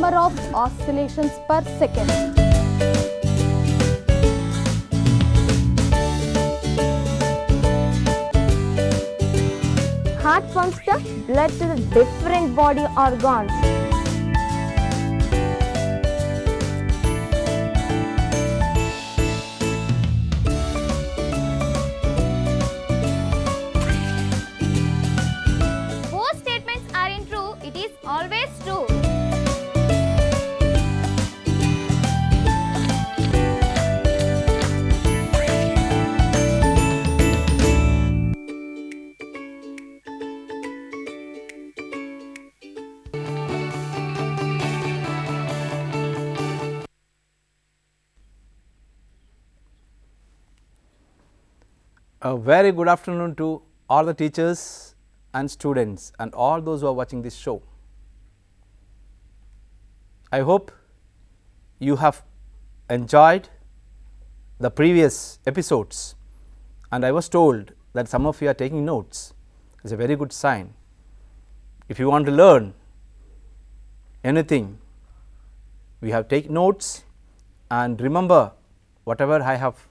number of oscillations per second. Heart pumps the blood to the different body organs. Both statements are in true, it is always true. A very good afternoon to all the teachers and students and all those who are watching this show. I hope you have enjoyed the previous episodes, and I was told that some of you are taking notes. It's a very good sign. If you want to learn anything, we have take notes and remember whatever I have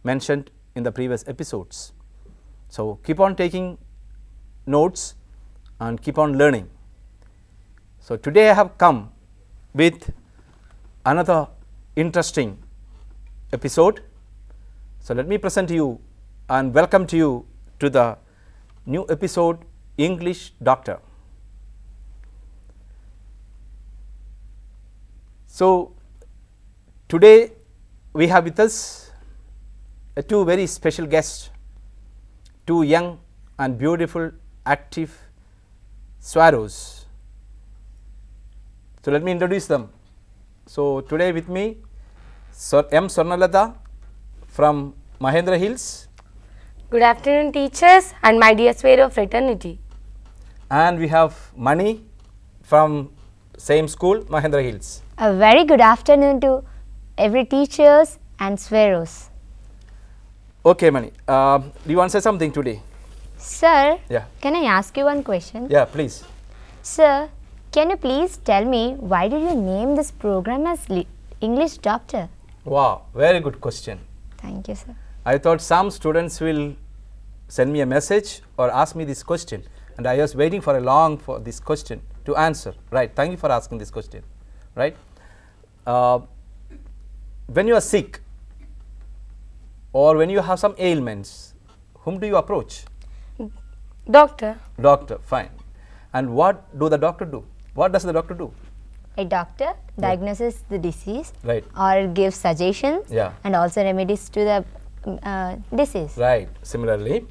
mentioned in the previous episodes. So, keep on taking notes and keep on learning. So, today I have come with another interesting episode. So, let me present to you and welcome to you to the new episode English Doctor. So, today we have with us two very special guests, two young and beautiful active Tswreis. So, let me introduce them. So, today with me M. Swarnalata from Mahendra Hills. Good afternoon, teachers and my dear Tswreis fraternity. And we have Mani from same school, Mahendra Hills. A very good afternoon to every teachers and Tswreis. Okay, Mani, do you want to say something today? Sir, Yeah. can I ask you one question? Yeah, please. Sir, can you please tell me why did you name this program as English Doctor? Wow, very good question. Thank you, sir. I thought some students will send me a message or ask me this question, and I was waiting for a long for this question to answer. Right, thank you for asking this question. Right, when you are sick or when you have some ailments, whom do you approach? Doctor. Doctor, fine. And what do the doctor do? What does the doctor do? A doctor diagnoses the disease, Right. or gives suggestions, Yeah. and also remedies to the disease. Right. Similarly,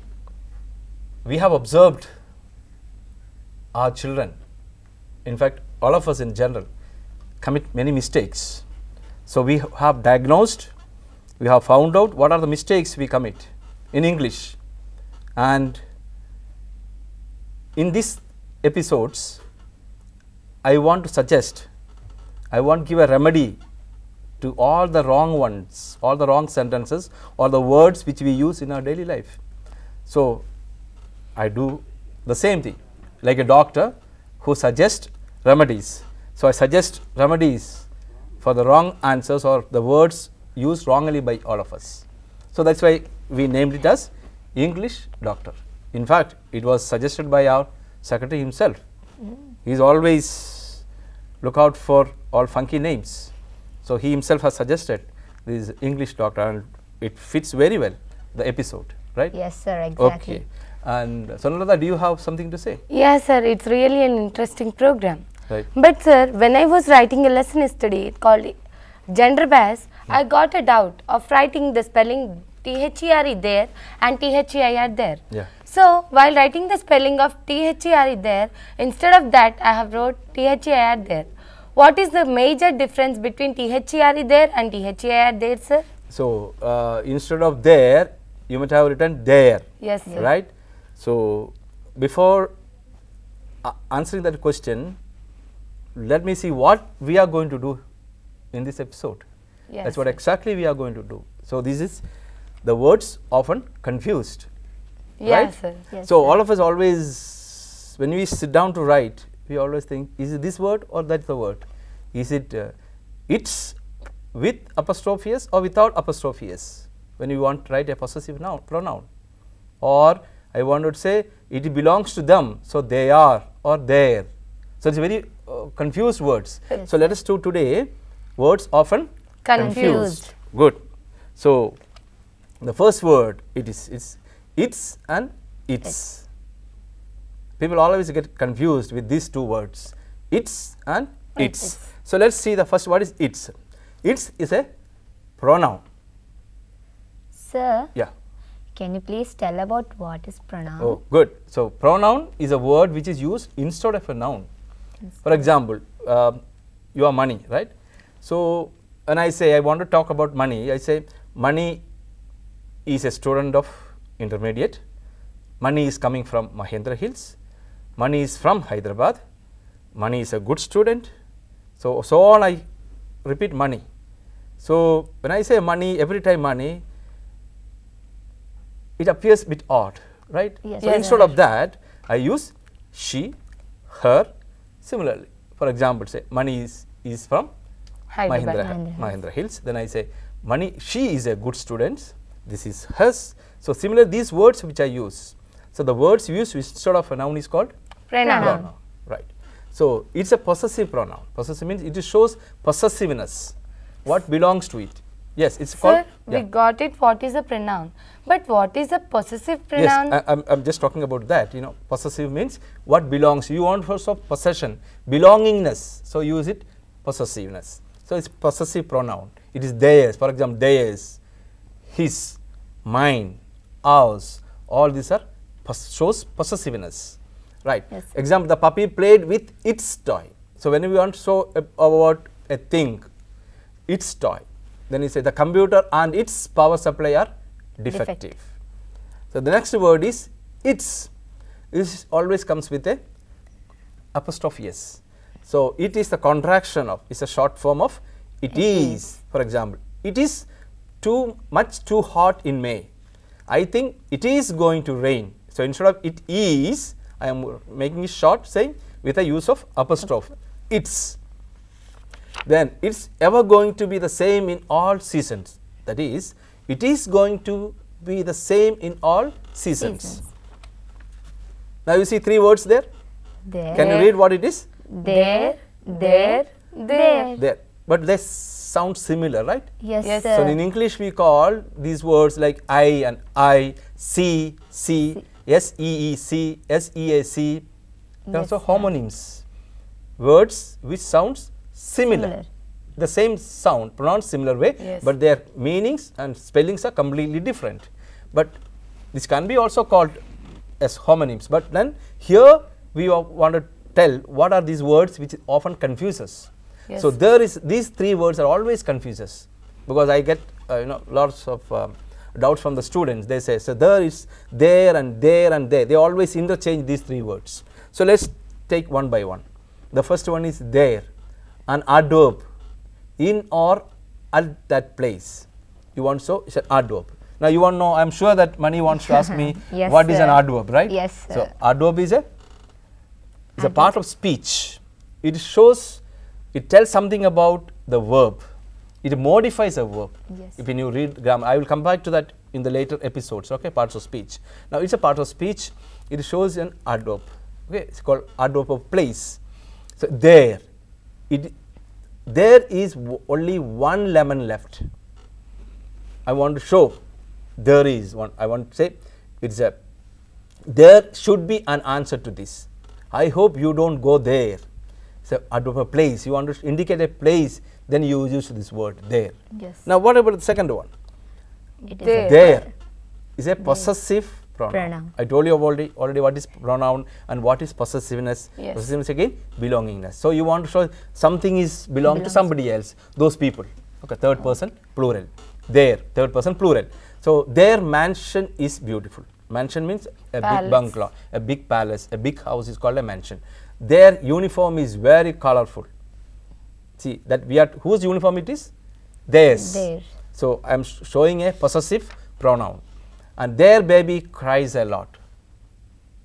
we have observed our children, in fact all of us in general, commit many mistakes. So, we have diagnosed, we have found out what are the mistakes we commit in English, and in these episodes I want to suggest, I want to give a remedy to all the wrong ones, all the wrong sentences or the words which we use in our daily life. So, I do the same thing like a doctor who suggests remedies. So, I suggest remedies for the wrong answers or the words used wrongly by all of us. So, that is why we named it as English Doctor. In fact, it was suggested by our secretary himself. He is always look out for all funky names. So, he himself has suggested this English Doctor, and it fits very well the episode, right? Yes, sir, exactly. Okay. And Swarnalata, do you have something to say? Yes, sir, it's really an interesting program. Right. But sir, when I was writing a lesson yesterday called gender bias, I got a doubt of writing the spelling THERE there and THEIR there. Yeah. So, while writing the spelling of THERE there, instead of that I have wrote THEIR there. What is the major difference between THERE there and THEIR there, sir? So, instead of there, you might have written there. Yes, sir. Right. So, before answering that question, let me see what we are going to do in this episode. Yes. That's what exactly we are going to do. So, this is the words often confused. Yes, right? sir. Yes, So, sir. all of us always, when we sit down to write, we always think, is it this word or that's the word? Is it its with apostrophe s or without apostrophe s when you want to write a possessive pronoun? Or I want to say it belongs to them, so they are or their. So, it is very confused words. Yes. So, let us do today words often Confused. Good. So, the first word it is its and its. People always get confused with these two words, its and its. So, let us see the first word is its. Its is a pronoun. Sir, Yeah. can you please tell about what is pronoun? Oh, good. So, pronoun is a word which is used instead of a noun. For example, your money, right? So, when I say I want to talk about money, I say money is a student of intermediate, money is coming from Mahendra Hills, money is from Hyderabad, money is a good student. So on I repeat money. So, when I say money, every time money, it appears a bit odd, right? Yes. So, Yes. instead of that, I use she, her. Similarly, for example, say money is from Hyderabad. Mahendra Hills. Then I say money, she is a good student. This is hers. So, similar these words which I use. So, the words used instead of a noun is called Pronoun. right. So, it is a possessive pronoun. Possessive means it shows possessiveness, what belongs to it. Yes, it is called. Sir, we got it what is a pronoun, but what is a possessive pronoun? Yes, I'm just talking about that. You know, possessive means what belongs. You want first of possession, belongingness. So, use it possessiveness. So, it's possessive pronoun. It is theirs. For example, theirs, his, mine, ours. All these are shows possessiveness. Right. Yes. Example, the puppy played with its toy. So, when we want to show about a thing, its toy, then you say the computer and its power supply are defective. So, the next word is its. This always comes with a apostrophe s. So, it is the contraction of, is a short form of it is. For example, it is too hot in May. I think it is going to rain. So, instead of it is, I am making it short, saying with a use of apostrophe, its. Then it's ever going to be the same in all seasons. That is, it is going to be the same in all seasons. Now you see three words there. There. Can you read what it is? There, there. There. But they sound similar, right? Yes, Yes, sir. So in English we call these words like I and I, see, see, SEEC, SEAC. They are also homonyms. Words which sounds similar. The same sound pronounced similar way, Yes. but their meanings and spellings are completely different. But this can be also called as homonyms. But then here we want to tell what are these words which often confuse us. Yes. So there is these three words are always confuses, because I get lots of doubts from the students. They say, so there is there and there and there. They always interchange these three words. So let's take one by one. The first one is there, an adverb, in or at that place. You want, so it's an adverb. Now you want to know, I am sure that Mani wants to ask me Yes, what is an sir. adverb, right? Yes, So sir. adverb is a part of speech. It shows, it tells something about the verb. It modifies a verb. Yes. If you read grammar, I will come back to that in the later episodes. Okay, parts of speech. Now it's a part of speech. It shows an adverb. Okay, it's called adverb of place. So there, there is only one lemon left. I want to show there is one. I want to say it's a, there should be an answer to this. I hope you don't go there. So adverb of place. You want to indicate a place, then you use this word there. Yes. Now what about the second one? It is There. There is a possessive pronoun. Pronoun. I told you already what is pronoun and what is possessiveness. Yes. Possessiveness again, belongingness. So you want to show something is belong to somebody else, those people. Okay, third person plural. Their, third person plural. So their mansion is beautiful. Mansion means a Palace. big bungalow, a big palace, a big house is called a mansion. Their uniform is very colorful. See that we are, whose uniform it is? Theirs. Theirs. So I am showing a possessive pronoun, and their baby cries a lot.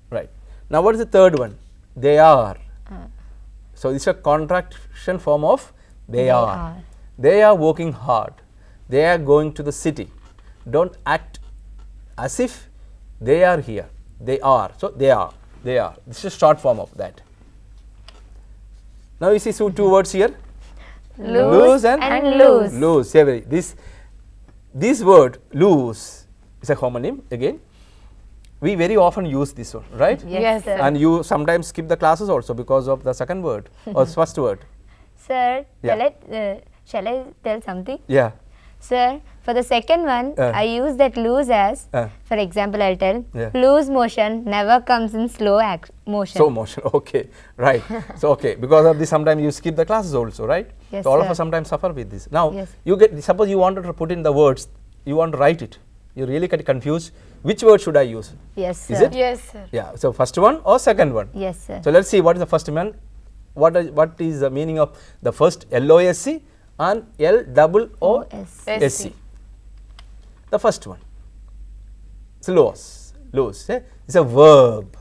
Right. Now what is the third one? They are. So, this is a contraction form of they are. They are working hard. They are going to the city. Don't act as if they are here. They are. So, they are. They are. This is a short form of that. Now, you see two words here. Lose and lose. Lose. Yeah, this word lose is a homonym again. We very often use this one, right? Yes, sir. And you sometimes skip the classes also because of the second word or first word. Sir, Yeah. shall I tell something? Yeah. Sir, for the second one, I use that lose as, for example, I'll tell, Yeah. lose motion never comes in slow motion. Slow motion, okay, right. So, okay, because of this sometimes you skip the classes also, right? Yes, so, all of sir. us sometimes suffer with this. Now, Yes. you get, suppose you wanted to put in the words, you want to write it, you really get confused, which word should I use? Yes, sir. Is it? Yes, sir. Yeah, so first one or second one? Yes, sir. So, let us see what is the first one, what is the meaning of the first LOSC and LOOSC. The first one, it's lose, it's a verb.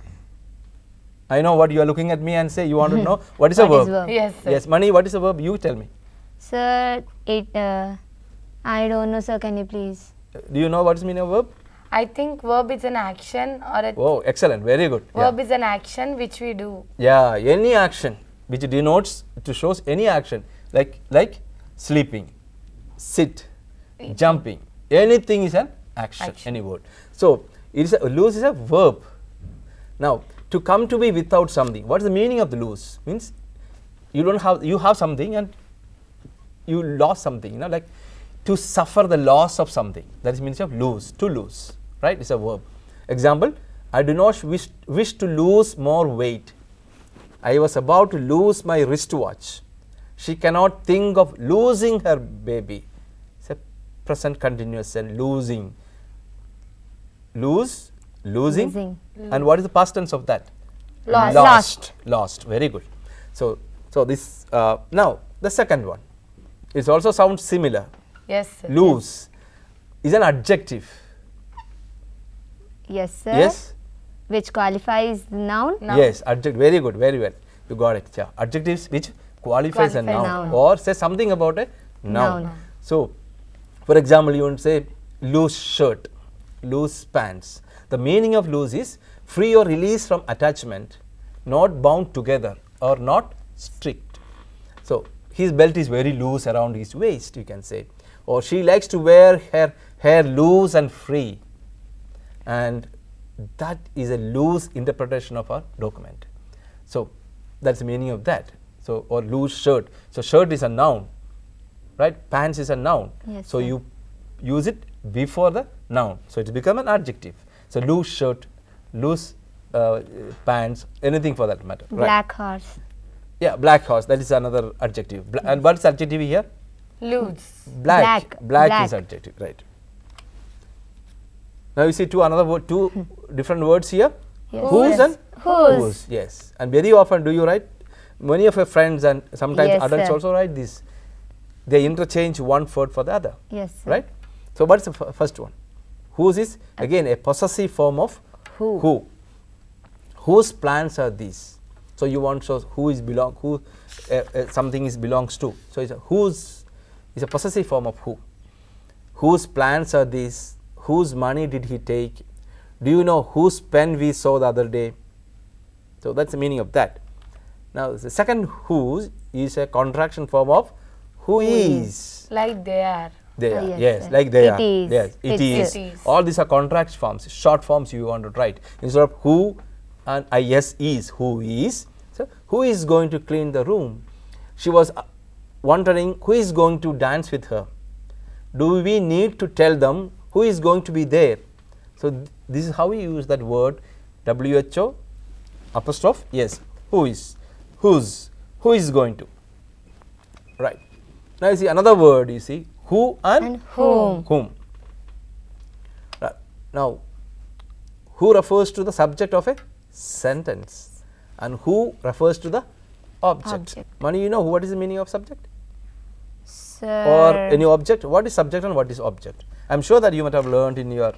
I know what you are looking at me and say you want to know what is a What is verb. verb? Yes, sir. Yes, Mani, what is a verb? You tell me. Sir, I don't know, sir. Can you please? Do you know what is meaning of verb? I think verb is an action or a Oh, excellent, very good. verb is an action which we do. Yeah, any action which denotes, to shows any action like sleeping, sit, jumping, anything is an action, any word. So, it is lose is a verb. Now, to come to be without something, what is the meaning of the lose? Means you don't have, you have something and you lost something, you know, like to suffer the loss of something, that is means of lose, to lose, right? It's a verb. Example, I do not wish to lose more weight. I was about to lose my wristwatch. She cannot think of losing her baby. It's a present continuous and losing. Losing. And what is the past tense of that? Lost. Very good. So this now the second one. It also sounds similar. Yes, sir. Lose is an adjective. Yes, sir. Yes. Which qualifies the noun? Yes, adjective. Very good. Very well. You got it. Yeah. Adjectives which qualifies a noun or say something about a noun. So, for example, you want to say loose shirt, loose pants. The meaning of loose is free or release from attachment, not bound together or not strict. So, his belt is very loose around his waist, you can say, or she likes to wear her hair loose and free, and that is a loose interpretation of our document. So, that is the meaning of that. So, or loose shirt. So, shirt is a noun, right? Pants is a noun. Yes, so, sir. you use it before the noun. So, it become an adjective. So, loose shirt, loose pants, anything for that matter. Black horse. Yeah, black horse, that is another adjective. And what is adjective here? Loose. Black Black. is adjective, right. Now, you see two different words here. Yes. Whose and Whose. yes. And very often do you write, many of your friends and sometimes Yes, adults sir. also write this. They interchange one word for the other. Yes, sir. Right. So, what is the first one? Whose is again a possessive form of who. Whose plans are these? So, you want to show who is something is belongs to. So, it's a whose is a possessive form of who. Whose plans are these? Whose money did he take? Do you know whose pen we saw the other day? So, that is the meaning of that. Now, the second whose is a contraction form of who is. Like they are. They are, yes, yes, sir. like they It are. is. Yes, it It's is. All these are contract forms, short forms you want to write. Instead of who and is, who is. So, who is going to clean the room? She was wondering who is going to dance with her. Do we need to tell them who is going to be there? So, this is how we use that word WHO apostrophe, yes, who is, whose, who is going to, right. Now, you see another word, you see who and whom. Right. Now, who refers to the subject of a sentence and who refers to the object. Mani, you know what is the meaning of subject? Sir. Or any object? What is subject and what is object? I am sure that you might have learned in your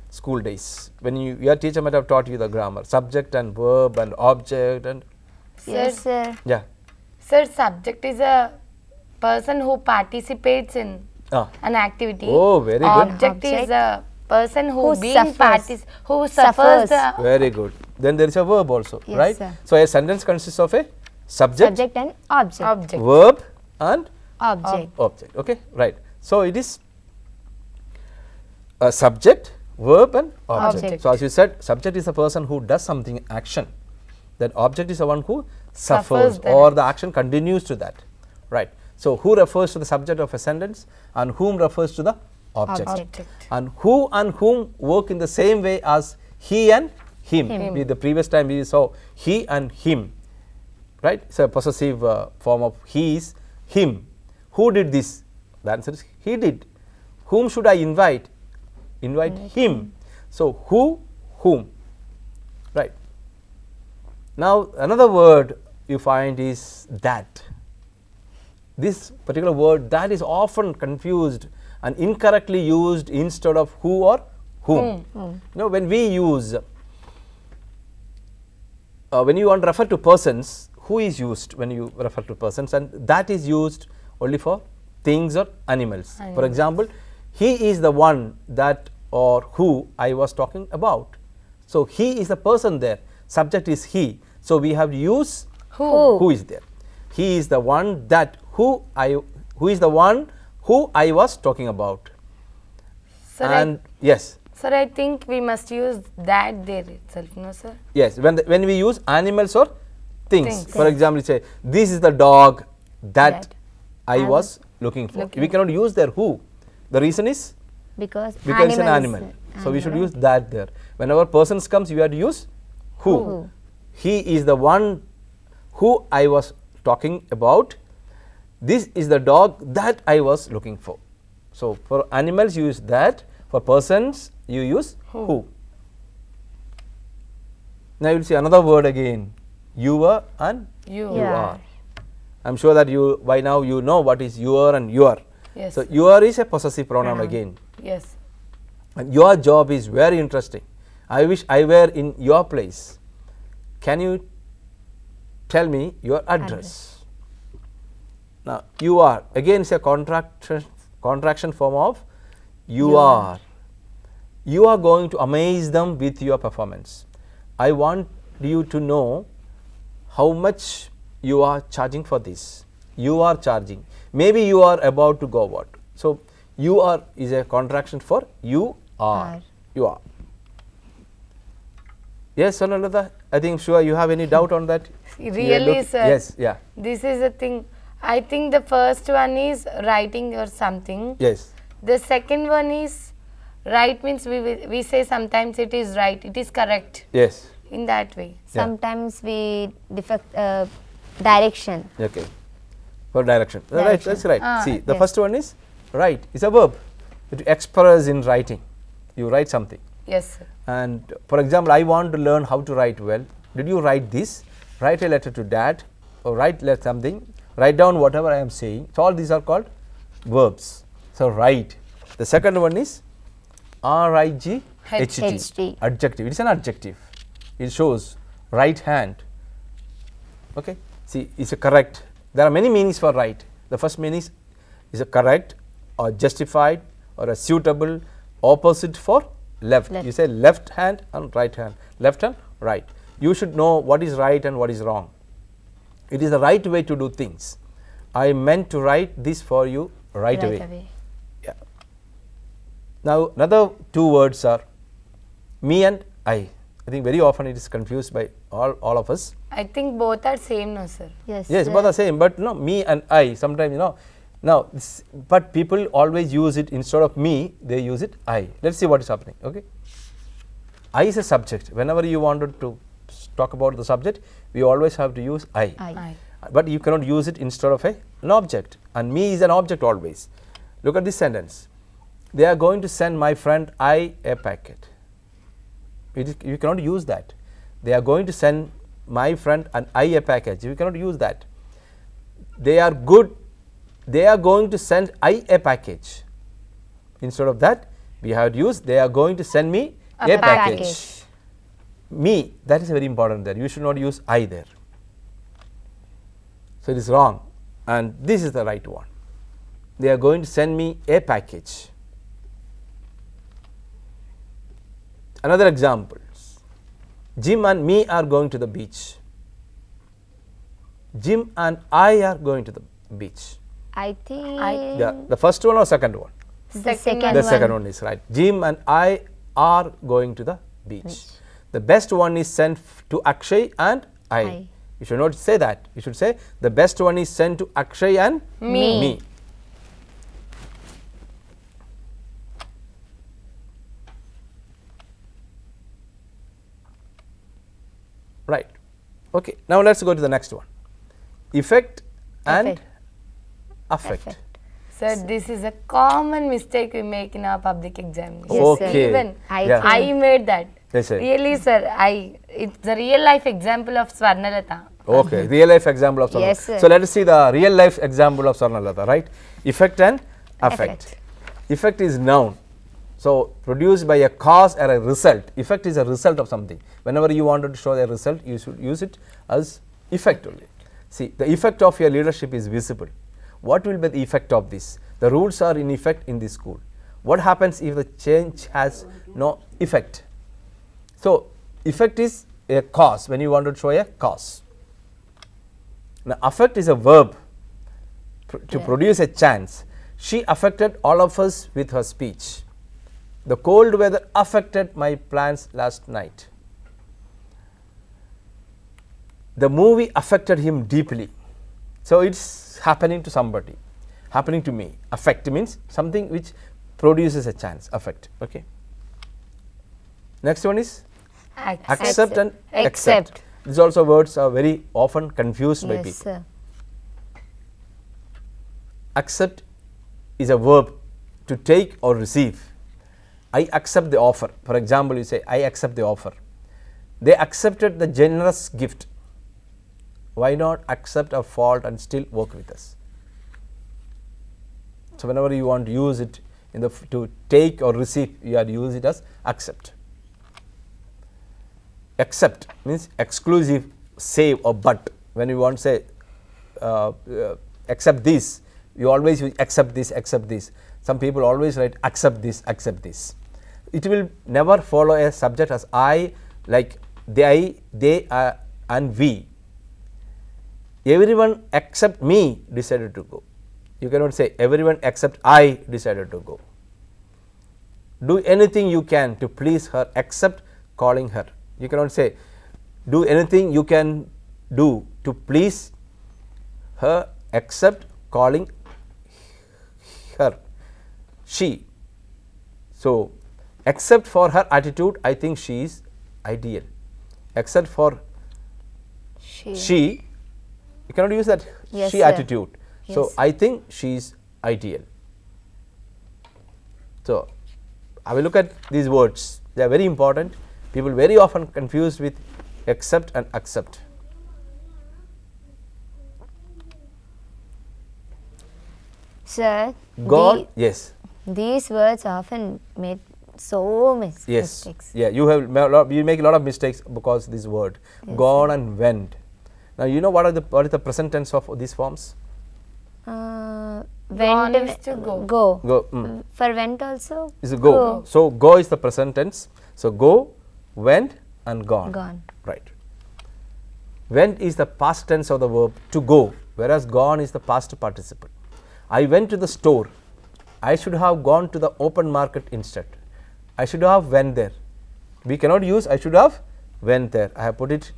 school days when your teacher might have taught you the grammar, subject and verb and object and Yes, sir. Yeah. Sir, subject is a person who participates in Ah. an activity. Oh, very good. Object is a person who suffers. who Suffers. suffers the Very good. Then there is a verb also, Yes, right? sir. So a sentence consists of a subject, Subject and object. object. verb and Object. object. Okay, right. So it is a subject, verb and object. Object. So as you said, subject is a person who does something, action. Then object is the one who suffers, Suffers the or the action continues to that, right? So who refers to the subject of a sentence and whom refers to the object. Object. And who and whom work in the same way as he and him. The previous time we saw he and him, right? It's a possessive form of he is him. Who did this? The answer is he did. Whom should I invite? Invite him. So who, whom, right? Now another word you find is that. This particular word that is often confused and incorrectly used instead of who or whom. You know, when we use when you want to refer to persons, who is used when you refer to persons, and that is used only for things or animals. For example, he is the one that or who I was talking about. So he is the person there, subject is he. So we have to use who is there. He is the one that who is the one who I was talking about. Sir, And yes. sir, I think we must use that there itself, no sir? Yes, when we use animals or things. Things. For example, say this is the dog that That I was looking for. We cannot use there who. The reason is Because it's an animal. So we should use that there. Whenever persons comes, we have to use who. He is the one who I was talking about. This is the dog that I was looking for. So for animals you use that. For persons you use who. Now you will see another word again. You are and You. you are. I am sure that you by now you know what is your and your. Yes. So your is a possessive pronoun again. Yes. And your job is very interesting. I wish I were in your place. Can you tell me your address? Now you are again is a contraction form of you are. You are going to amaze them with your performance. I want you to know how much you are charging for this. You are charging. Maybe you are about to go out. So you are is a contraction for you are. You are. Yes, Sonalata, I think sure you have any doubt on that? Really, sir? Yes, yeah. This is a thing. I think the first one is writing or something. Yes. The second one is right means we say sometimes it is right, it is correct Yes. in that way. sometimes we defect direction. Okay. For direction. Right, that's right. See, the yes. first one is write. It's a verb. It express in writing. You write something. Yes, sir. And for example, I want to learn how to write well. Did you write this? Write a letter to dad or write something. Write down whatever I am saying. So all these are called verbs. So write. The second one is RIGHT. HT. Adjective. It is an adjective. It shows right hand. Okay. See, it's a correct. There are many meanings for right. The first meaning is a correct or justified or a suitable. Opposite for left. You say left hand and right hand. Left and right. You should know what is right and what is wrong. It is the right way to do things. I meant to write this for you right away. Yeah. Now another two words are me and I. I think very often it is confused by all of us. I think both are same, no sir? Yes. Yes, both are same, but no, me and I. Sometimes now but people always use it instead of me. They use it I. Let's see what is happening. Okay. I is a subject. Whenever you wanted to talk about the subject, we always have to use I. I. But you cannot use it instead of an object, and me is an object always. Look at this sentence. They are going to send my friend I a packet. You cannot use that. They are going to send my friend and I a package. You cannot use that. They are going to send I a package. Instead of that, we have to use they are going to send me a package. Me, that is very important there. You should not use I there. So, it is wrong and this is the right one. They are going to send me a package. Another example, Jim and me are going to the beach. Jim and I are going to the beach. I think The first one or second one? the The second one is right. Jim and I are going to the beach. The best one is sent to Akshay and I. You should not say that. You should say the best one is sent to Akshay and me. Right. Okay. Now let us go to the next one. Effect and affect. Sir, this is a common mistake we make in our public examination. Yes, sir. Okay. Even Yeah. I made that. Yes, sir. Really, sir, it's the real life example of Swarnalata. Okay, real life example of Swarnalata. Yes, sir. So let us see the real life example of Swarnalata, right? Effect and affect. Effect is noun. So produced by a cause or a result. Effect is a result of something. Whenever you wanted to show a result, you should use it as effect only. See, the effect of your leadership is visible. What will be the effect of this? The rules are in effect in this school. What happens if the change has no effect? So effect is a cause when you want to show a cause. Now affect is a verb to produce a chance. She affected all of us with her speech. The cold weather affected my plans last night. The movie affected him deeply. So it's happening to somebody, happening to me. Affect means something which produces a chance. Affect. Okay. Next one is accept and accept. These also words are very often confused by people. sir. Accept is a verb to take or receive. I accept the offer. For example, you say I accept the offer. They accepted the generous gift. Why not accept our fault and still work with us? So whenever you want to use it in the to take or receive, you have to use it as accept. Accept means exclusive, save or but. When you want to say accept this, you always use accept this, accept this. Some people always write accept this, accept this. It will never follow a subject as I, like they, and we. Everyone except me decided to go. You cannot say everyone except I decided to go. Do anything you can to please her except calling her. You cannot say do anything you can do to please her except calling her. She. So except for her attitude, I think she is ideal. Except for she, you cannot use that Yes, she sir. attitude. So Yes. I think she is ideal. So I will look at these words. They are very important. People very often confused with accept and accept. Sir, God, yes, these words often made so many yes, mistakes. yeah. You make a lot of mistakes because this word gone and went. Now you know what is the present tense of these forms? Gone is to go. Go. For went also? Is go. Go. So go is the present tense. So go, went, and gone. Gone. Right. Went is the past tense of the verb to go, whereas gone is the past participle. I went to the store. I should have gone to the open market instead. I should have went there. We cannot use I should have went there. I have put it,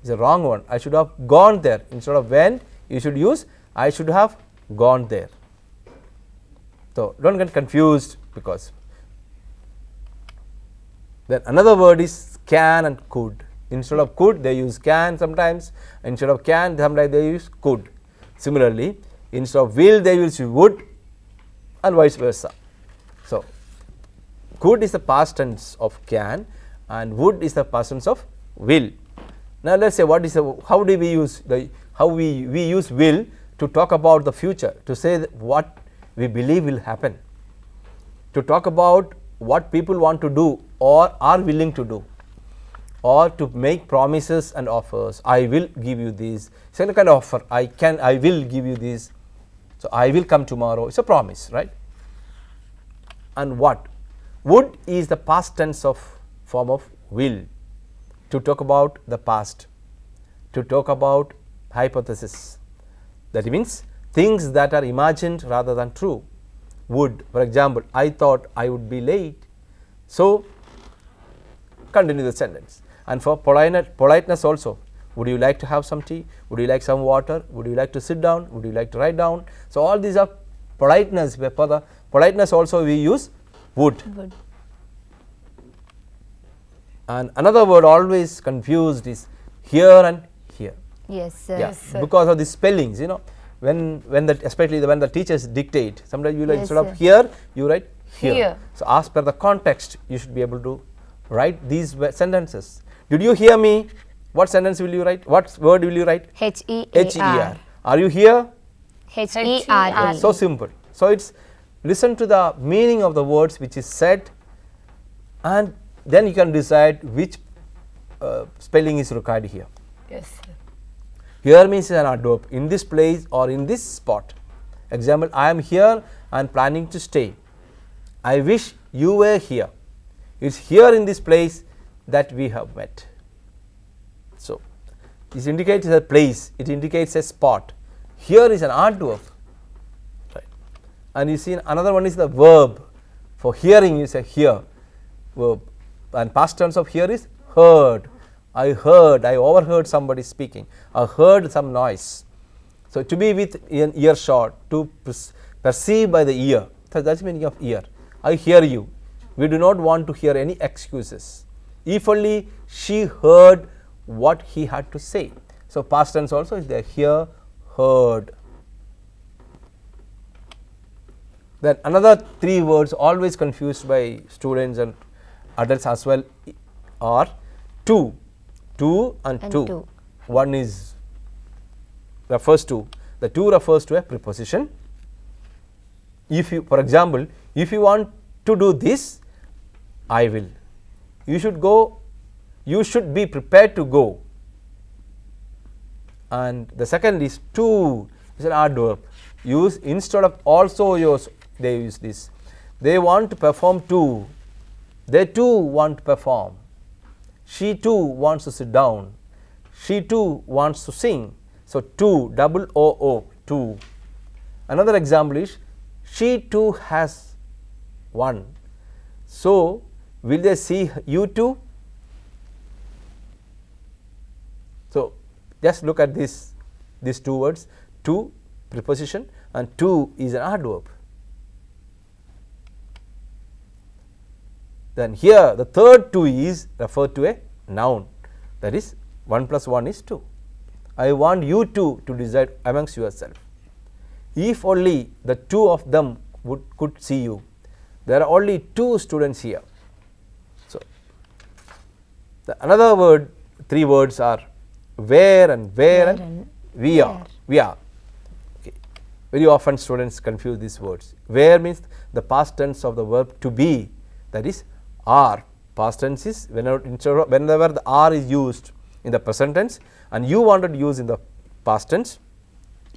it's a wrong one. I should have gone there. Instead of went, you should use I should have gone there. So don't get confused, because then another word is can and could. Instead of could, they use can sometimes. Instead of can, sometimes they use could. Similarly, instead of will, they use would, and vice versa. So could is the past tense of can, and would is the past tense of will. Now let us say what is how do we use we use will to talk about the future, to say that what we believe will happen, to talk about what people want to do or are willing to do, or to make promises and offers. I will give you this. It's a kind of offer. I will give you this. So, I will come tomorrow. It's a promise, right? And what? Would is the past tense of form of will, to talk about the past, to talk about hypothesis. That means things that are imagined rather than true. Would, for example, I thought I would be late. So, continue the sentence. And for politeness also, would you like to have some tea? Would you like some water? Would you like to sit down? Would you like to write down? So, all these are politeness. For the politeness also we use would. And another word always confused is here and here. Yes, sir. Yeah, because of the spellings, you know, especially when the teachers dictate, sometimes you like, instead of here you write here. So, as per the context you should be able to write these sentences. Did you hear me? What sentence will you write? What word will you write? H-E-A-R. Are you here? H-E-R-A. So simple. So, it's listen to the meaning of the words which is said, and then you can decide which spelling is required here. Yes, sir. Here means an adverb, in this place or in this spot. Example, I am here and planning to stay. I wish you were here. It is here in this place that we have met. So, this indicates a place, it indicates a spot. Here is an adverb, right? And you see another one is the verb. For hearing you say hear, verb, and past tense of hear is heard. I heard, I overheard somebody speaking, I heard some noise. So, to be with an earshot, to perceive by the ear, so that is the meaning of ear. I hear you. We do not want to hear any excuses. If only she heard what he had to say. So, past tense also is there, hear, heard. Then another three words always confused by students and adults as well are to and to. One is refers to, the to refers to a preposition. If you, for example, if you want to do this, I will. You should go, you should be prepared to go. And the second is to, is an adverb. Use instead of also use, they use this. They want to perform to, they too want to perform. She too wants to sit down. She too wants to sing. So, to, double O, to. Another example is she too has one. So, will they see you too? So, just look at these two words, to preposition and to is an adverb. Then here the third to is referred to a noun, that is 1 plus 1 is 2. I want you two to decide amongst yourself. If only the two of them could see you. There are only 2 students here. So, another word, 3 words are where and we are. Okay. Very often students confuse these words. Where means the past tense of the verb to be, that is are. Past tense is whenever the are is used in the present tense and you wanted to use in the past tense,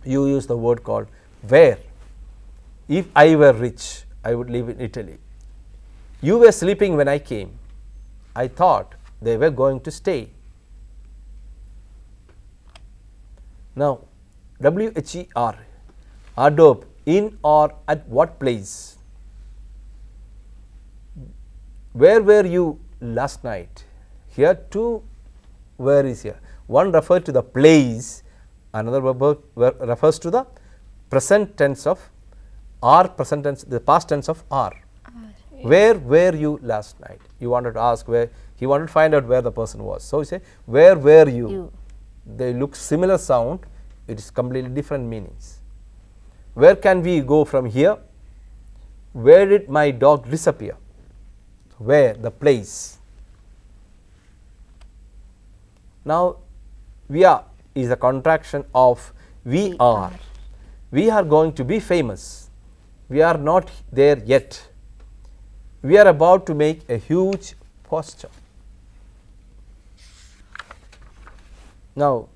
you use the word called where. If I were rich, I would live in Italy. You were sleeping when I came. I thought they were going to stay. Now, WHER, adverb, in or at what place. Where were you last night? Here two where is here. One refers to the place, another verb refers to the present tense of or present tense, the past tense of are. Yes. Where were you last night? You wanted to ask where, he wanted to find out where the person was. So, you say where were you? They look similar sound, it is completely different meanings. Where can we go from here? Where did my dog disappear? Where, the place. Now, we are is a contraction of we are. We are going to be famous. We are not there yet. We are about to make a huge posture. Now,